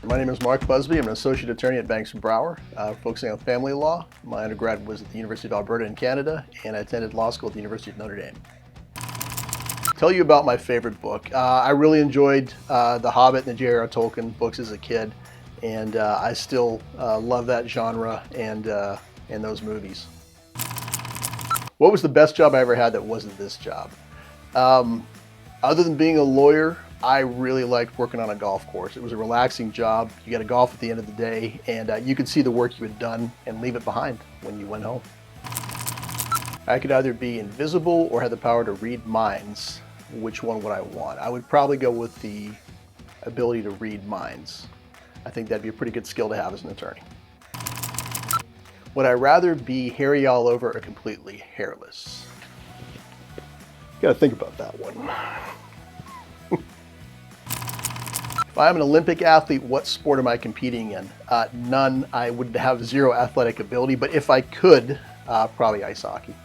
My name is Mark Busby. I'm an associate attorney at Banks& Brower, focusing on family law. My undergrad was at the University of Alberta in Canada, and I attended law school at the University of Notre Dame. Tell you about my favorite book. I really enjoyed The Hobbit and the J.R.R. Tolkien books as a kid, and I still love that genre and those movies. What was the best job I ever had that wasn't this job? Other than being a lawyer, I really liked working on a golf course. It was a relaxing job. You got to golf at the end of the day, and you could see the work you had done and leave it behind when you went home. I could either be invisible or have the power to read minds. Which one would I want? I would probably go with the ability to read minds. I think that'd be a pretty good skill to have as an attorney. Would I rather be hairy all over or completely hairless? Gotta think about that one. If I'm an Olympic athlete, what sport am I competing in? None. I would have zero athletic ability, but if I could, probably ice hockey.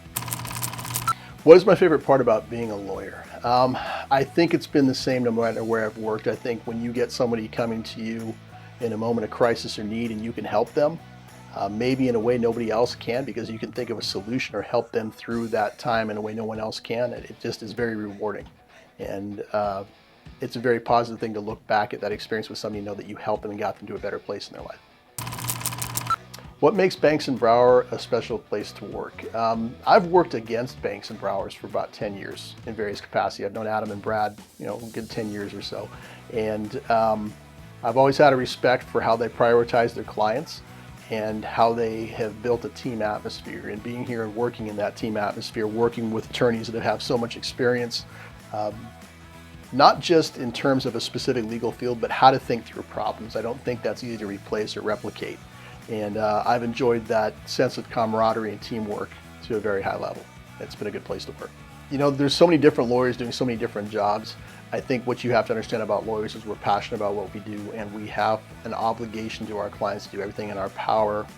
What is my favorite part about being a lawyer? I think it's been the same no matter where I've worked. I think when you get somebody coming to you in a moment of crisis or need and you can help them, maybe in a way nobody else can, because you can think of a solution or help them through that time in a way no one else can, it just is very rewarding. And it's a very positive thing to look back at that experience with somebody, know that you helped them and got them to a better place in their life. What makes Banks & Brower a special place to work? I've worked against Banks & Browers for about 10 years in various capacities. I've known Adam and Brad, a good 10 years or so. And I've always had a respect for how they prioritize their clients and how they have built a team atmosphere. And being here and working in that team atmosphere, working with attorneys that have so much experience, not just in terms of a specific legal field, but how to think through problems. I don't think that's easy to replace or replicate. And I've enjoyed that sense of camaraderie and teamwork to a very high level. It's been a good place to work. There's so many different lawyers doing so many different jobs. I think what you have to understand about lawyers is we're passionate about what we do, and we have an obligation to our clients to do everything in our power,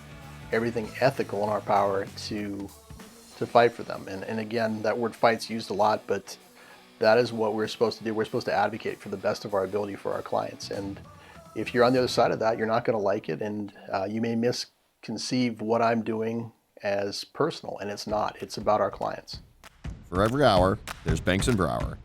everything ethical in our power to fight for them. And again, that word fight's used a lot, but that is what we're supposed to do. We're supposed to advocate for the best of our ability for our clients. And if you're on the other side of that, you're not going to like it, and you may misconceive what I'm doing as personal, and it's not. It's about our clients. For every hour, there's Banks & Brower.